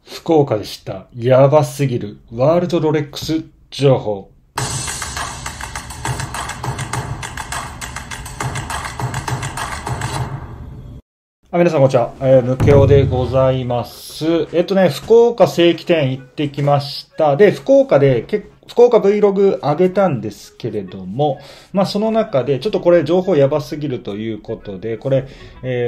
福岡でした。やばすぎるワールドロレックス情報。皆さんこんにちは。ムケオでございます。福岡正規店行ってきました。で、福岡 Vlog 上げたんですけれども、その中で、ちょっとこれ情報やばすぎるということで、これ、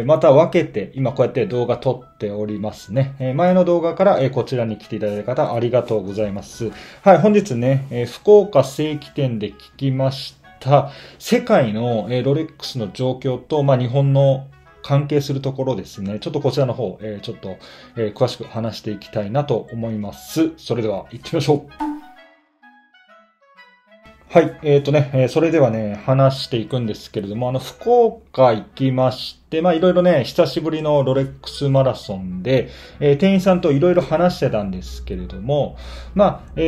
また分けて、今こうやって動画撮っておりますね。前の動画から、こちらに来ていただいた方、ありがとうございます。はい、本日ね、福岡正規店で聞きました、世界の、ロレックスの状況と、日本の関係するところですね。ちょっとこちらの方、詳しく話していきたいなと思います。それでは行ってみましょう。はい。それではね、話していくんですけれども、福岡行きまして、いろいろね、久しぶりのロレックスマラソンで、店員さんといろいろ話してたんですけれども、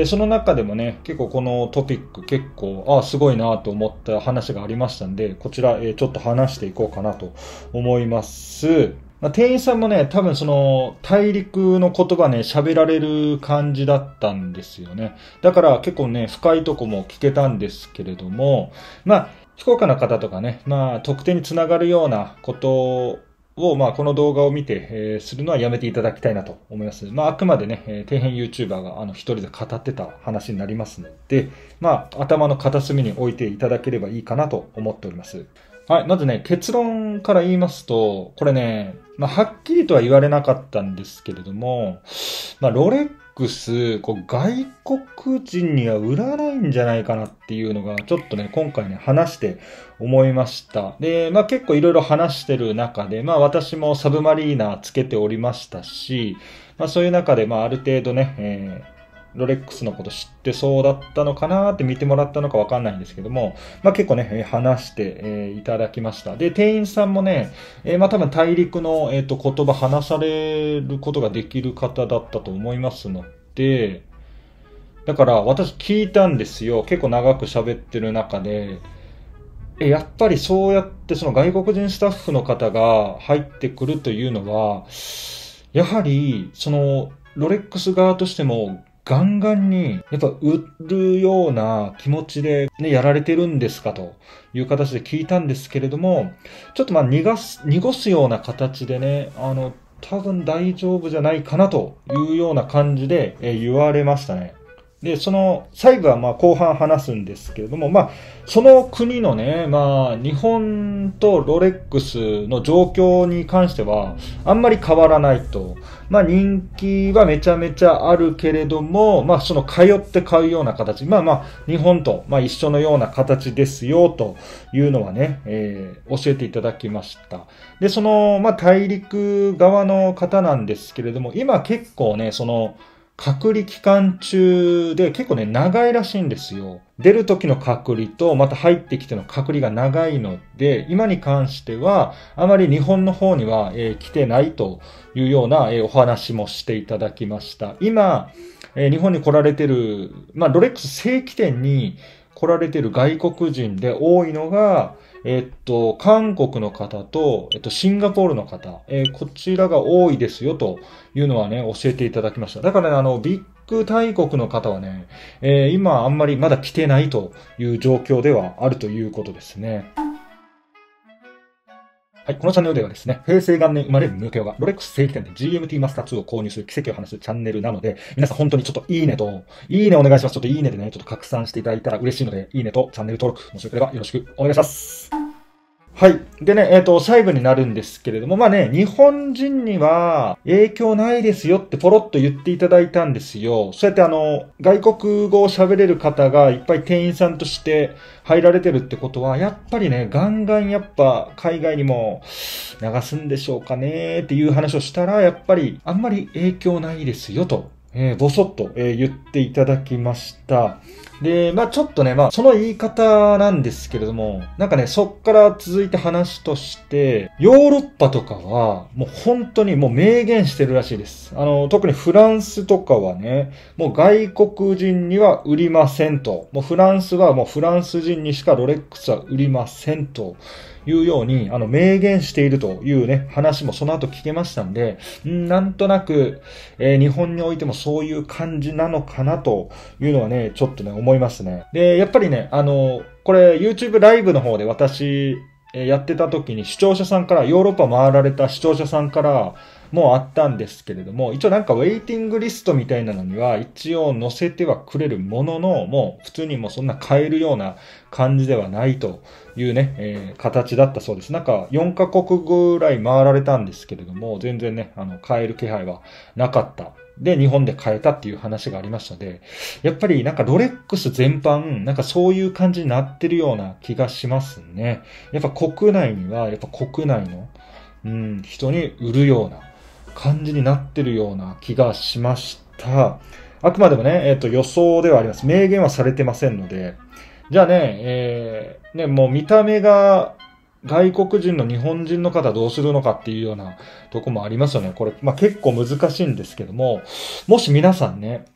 その中でもね、結構このトピック結構、すごいなと思った話がありましたんで、こちら、ちょっと話していこうかなと思います。店員さんもね、多分その大陸の言葉ね、喋られる感じだったんですよね。だから結構ね、深いとこも聞けたんですけれども、福岡の方とかね、特定につながるようなことを、この動画を見て、するのはやめていただきたいなと思います。あくまでね、底辺 YouTuber が一人で語ってた話になりますので、頭の片隅に置いていただければいいかなと思っております。はい。まずね、結論から言いますと、これね、はっきりとは言われなかったんですけれども、ロレックス、外国人には売らないんじゃないかなっていうのが、ちょっとね、今回ね、話して思いました。で、結構いろいろ話してる中で、私もサブマリーナつけておりましたし、そういう中で、ある程度ね、ロレックスのこと知ってそうだったのかなって見てもらったのかわかんないんですけども、結構ね、話して、いただきました。で、店員さんもね、多分大陸の、言葉話されることができる方だったと思いますので、だから私聞いたんですよ。結構長く喋ってる中で、やっぱりそうやってその外国人スタッフの方が入ってくるというのは、やはり、その、ロレックス側としても、ガンガンに、やっぱ売るような気持ちでね、やられてるんですかという形で聞いたんですけれども、ちょっと濁すような形でね、多分大丈夫じゃないかなというような感じで言われましたね。で、その、細部は後半話すんですけれども、その国のね、日本とロレックスの状況に関しては、あんまり変わらないと。人気はめちゃめちゃあるけれども、その通って買うような形。日本と、一緒のような形ですよ、というのはね、教えていただきました。で、その、大陸側の方なんですけれども、今結構ね、その、隔離期間中で結構ね、長いらしいんですよ。出る時の隔離と、また入ってきての隔離が長いので、今に関しては、あまり日本の方には、来てないというような、お話もしていただきました。今、日本に来られてる、ロレックス正規店に来られてる外国人で多いのが、韓国の方と、シンガポールの方、こちらが多いですよというのはね、教えていただきました。だからね、ビッグ大国の方はね、今あんまりまだ来てないという状況ではあるということですね。はい、このチャンネルではですね、平成元年生まれるムケオがロレックス正規店で GMT マスター2を購入する奇跡を話すチャンネルなので、皆さん本当にちょっといいねお願いします。ちょっといいねでね、ちょっと拡散していただいたら嬉しいので、いいねとチャンネル登録、もしよければよろしくお願いします。はい。でね、細部になるんですけれども、日本人には影響ないですよってポロッと言っていただいたんですよ。そうやって外国語を喋れる方がいっぱい店員さんとして入られてるってことは、やっぱりね、ガンガンやっぱ海外にも流すんでしょうかねっていう話をしたら、やっぱりあんまり影響ないですよと。ぼそっと、言っていただきました。で、ちょっとね、その言い方なんですけれども、そっから続いて話として、ヨーロッパとかは、もう本当にもう明言してるらしいです。特にフランスとかはね、もう外国人には売りませんと。もうフランスはもうフランス人にしかロレックスは売りませんというように、明言しているというね、話もその後聞けましたんで、なんとなく、日本においてもそういう感じなのかなというのはね、ちょっとね、思いますね。で、やっぱりね、これ YouTube ライブの方で私、やってた時に視聴者さんから、ヨーロッパ回られた視聴者さんからもあったんですけれども、一応なんかウェイティングリストみたいなのには一応載せてはくれるものの、もう普通にもうそんな買えるような感じではないというね、形だったそうです。なんか4カ国ぐらい回られたんですけれども、全然ね、買える気配はなかった。で、日本で買えたっていう話がありましたので、やっぱりなんかロレックス全般、なんかそういう感じになってるような気がしますね。やっぱ国内には、やっぱ国内の、人に売るような感じになってるような気がしました。あくまでもね、予想ではあります。明言はされてませんので、じゃあね、もう見た目が外国人の日本人の方どうするのかっていうようなとこもありますよね。これ、結構難しいんですけども、もし皆さんね、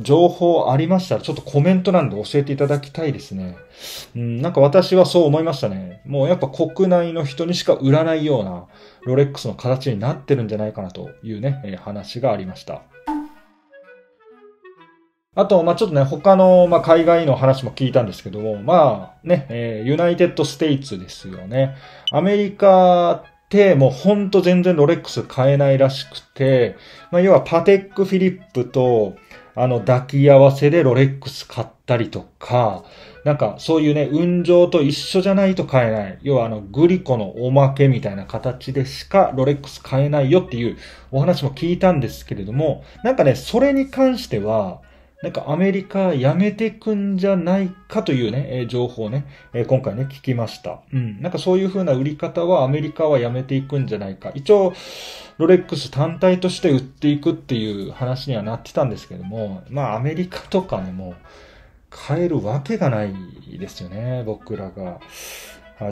情報ありましたらちょっとコメント欄で教えていただきたいですね。なんか私はそう思いましたね。もうやっぱ国内の人にしか売らないようなロレックスの形になってるんじゃないかなというね、話がありました。あと、ちょっとね、他の、海外の話も聞いたんですけども、ユナイテッドステイツですよね。アメリカってもうほんと全然ロレックス買えないらしくて、要はパテックフィリップと、抱き合わせでロレックス買ったりとか、なんかそういうね、運上と一緒じゃないと買えない。要はグリコのおまけみたいな形でしかロレックス買えないよっていうお話も聞いたんですけれども、なんかね、それに関しては、なんかアメリカやめてくんじゃないかというね、情報をね、今回ね、聞きました。なんかそういう風な売り方はアメリカはやめていくんじゃないか。一応、ロレックス単体として売っていくっていう話にはなってたんですけども、アメリカとかね、もう、買えるわけがないですよね、僕らが。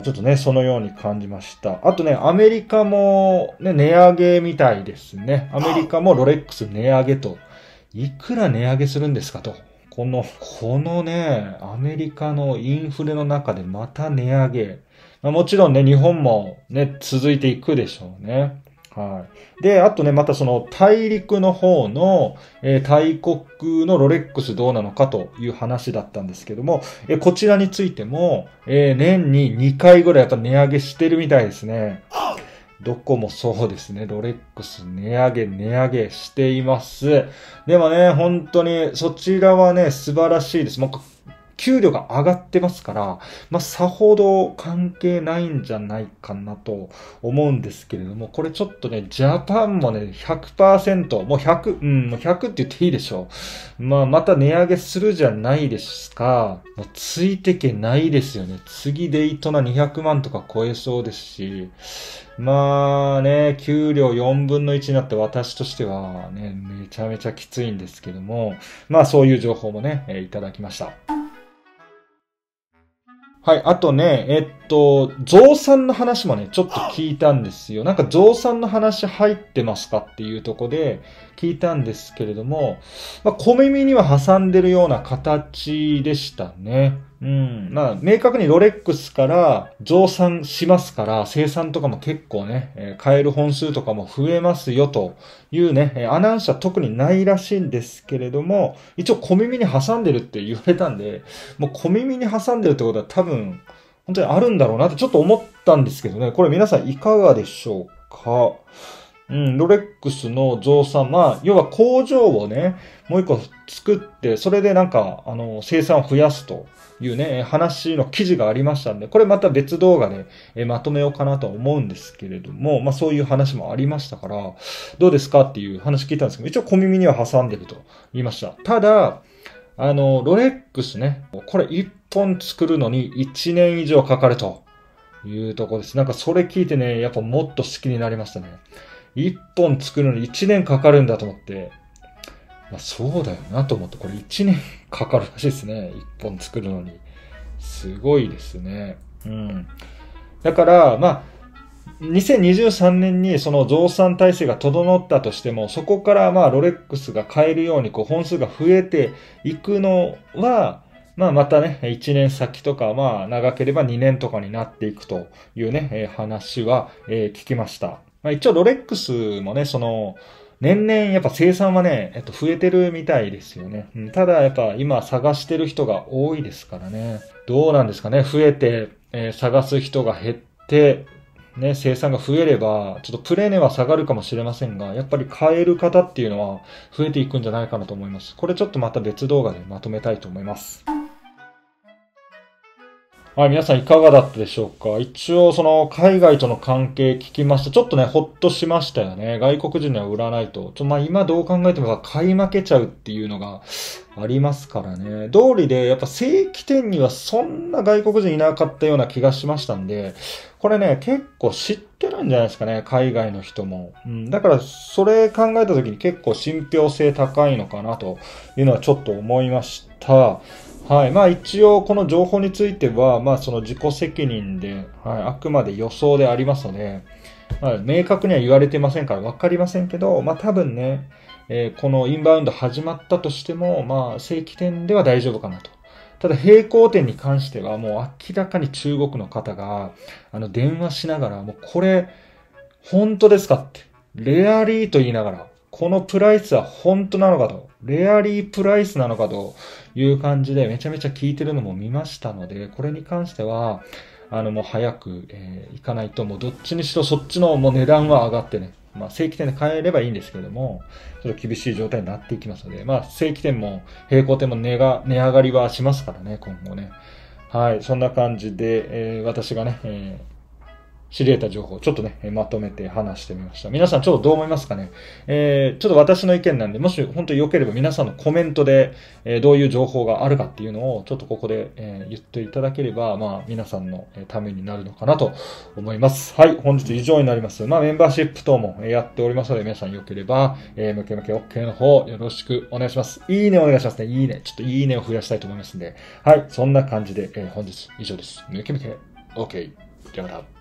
ちょっとね、そのように感じました。あとね、アメリカもね、値上げみたいですね。アメリカもロレックス値上げと。いくら値上げするんですかと。このね、アメリカのインフレの中でまた値上げ。もちろんね、日本もね、続いていくでしょうね。はい。で、あとね、またその大陸の方の、大国のロレックスどうなのかという話だったんですけども、こちらについても、年に2回ぐらいやっぱ値上げしてるみたいですね。どこもそうですね。ロレックス値上げしています。でもね、本当にそちらはね、素晴らしいです。もう給料が上がってますから、さほど関係ないんじゃないかなと思うんですけれども、これちょっとね、ジャパンもね、100%、もう100、もう100って言っていいでしょう。また値上げするじゃないですか。もうついてけないですよね。次デイトナ200万とか超えそうですし、給料4分の1になって私としてはね、めちゃめちゃきついんですけども、そういう情報もね、いただきました。はい。あとね、増産の話もね、ちょっと聞いたんですよ。なんか増産の話入ってますかっていうところで聞いたんですけれども、小耳には挟んでるような形でしたね。明確にロレックスから増産しますから、生産とかも結構ね、買える本数とかも増えますよというね、アナウンスは特にないらしいんですけれども、一応小耳に挟んでるって言われたんで、もう小耳に挟んでるってことは多分、本当にあるんだろうなってちょっと思ったんですけどね、これ皆さんいかがでしょうか？ロレックスの増産、要は工場をね、もう一個作って、それでなんか、生産を増やすというね、話の記事がありましたんで、これまた別動画で、まとめようかなと思うんですけれども、そういう話もありましたから、どうですかっていう話聞いたんですけど、一応小耳には挟んでると言いました。ただ、ロレックスね、これ1本作るのに1年以上かかるというところです。なんかそれ聞いてね、やっぱもっと好きになりましたね。1本作るのに1年かかるんだと思って、そうだよなと思って、これ1年かかるらしいですね。1本作るのに。すごいですね。だから、2023年にその増産体制が整ったとしても、そこからロレックスが買えるように本数が増えていくのは、またね、1年先とか、長ければ2年とかになっていくというね、話は、聞きました。一応ロレックスもね、年々やっぱ生産はね、増えてるみたいですよね。ただやっぱ今探してる人が多いですからね。どうなんですかね。増えて、探す人が減って、ね、生産が増えれば、ちょっとプレネは下がるかもしれませんが、やっぱり買える方っていうのは増えていくんじゃないかなと思います。これちょっとまた別動画でまとめたいと思います。はい、皆さんいかがだったでしょうか。一応海外との関係聞きました。ちょっとね、ほっとしましたよね。外国人には売らないと。今どう考えても買い負けちゃうっていうのがありますからね。道理でやっぱ正規店にはそんな外国人いなかったような気がしましたんで、これね、結構知ってるんじゃないですかね。海外の人も。だからそれ考えた時に結構信憑性高いのかなというのはちょっと思いました。はい。一応この情報については、その自己責任で、はい。あくまで予想でありますので、はい。明確には言われてませんからわかりませんけど、多分ね、このインバウンド始まったとしても、正規店では大丈夫かなと。ただ、並行店に関しては、もう明らかに中国の方が、電話しながら、もうこれ、本当ですかって。レアリーと言いながら、このプライスは本当なのかと、レアリープライスなのかという感じでめちゃめちゃ聞いてるのも見ましたので、これに関しては、もう早く、行かないと、もうどっちにしろそっちのもう値段は上がってね、正規店で買えればいいんですけれども、ちょっと厳しい状態になっていきますので、正規店も並行店も値上がりはしますからね、今後ね。はい、そんな感じで、私がね、知り得た情報をちょっとね、まとめて話してみました。皆さんちょっとどう思いますかね。ちょっと私の意見なんで、もし本当に良ければ皆さんのコメントで、どういう情報があるかっていうのをちょっとここで、言っていただければ、皆さんのためになるのかなと思います。はい、本日以上になります。メンバーシップ等もやっておりますので、皆さん良ければ、ムケムケ OK の方よろしくお願いします。いいねお願いしますね。いいね。ちょっといいねを増やしたいと思いますんで。はい、そんな感じで、本日以上です。ムケムケ OK。ではまた。